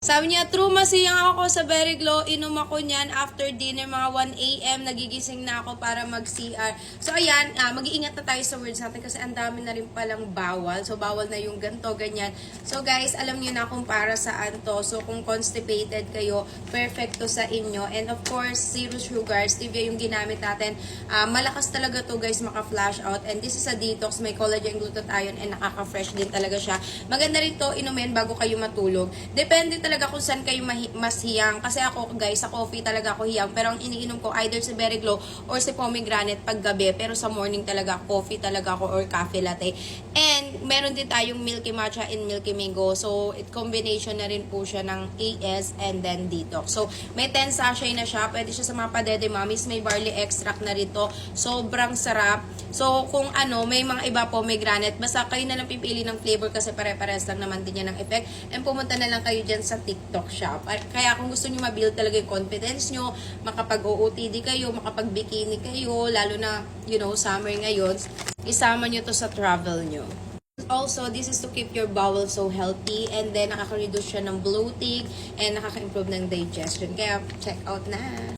Sabi niya, true, masiyang ako sa Berry Glow. Inom ako niyan after dinner, mga 1 a.m. Nagigising na ako para mag-CR. So, ayan, mag-iingat na tayo sa words natin kasi ang dami na rin palang bawal. So, bawal na yung ganto, ganyan. So, guys, alam niyo na kung para saan to. So, kung constipated kayo, perfect to sa inyo. And of course, zero sugar, stevia yung ginamit natin. Malakas talaga to, guys, maka-flash out. And this is a detox, may collagen, glutathione, and nakaka-fresh din talaga siya. Maganda rin to inumin bago kayo matulog. Depende talaga kung saan kayo mas hiyang. Kasi ako, guys, sa coffee talaga ako hiyang. Pero ang iniinom ko either si Berry Glow or si pomegranate pag gabi. Pero sa morning talaga, coffee talaga ako or cafe latte. And meron din tayong milky matcha and milky mango. So, combination na rin po siya ng AS and then detox. So, may 10 sachet na siya. Pwede siya sa mga padede mommies. May barley extract na rito. Sobrang sarap. So, kung ano, may mga iba pomegranate. Basta kayo na lang pipili ng flavor kasi pare-pares lang naman din yan ng effect. And pumunta na lang kayo dyan sa TikTok shop. Kaya kung gusto nyo ma-build talaga yung confidence nyo, makapag-OOTD kayo, makapag-bikini kayo, lalo na, you know, summer ngayon, isama nyo to sa travel nyo. Also, this is to keep your bowel so healthy and then nakaka-reduce siya ng bloating and nakaka-improve ng digestion. Kaya, check out na!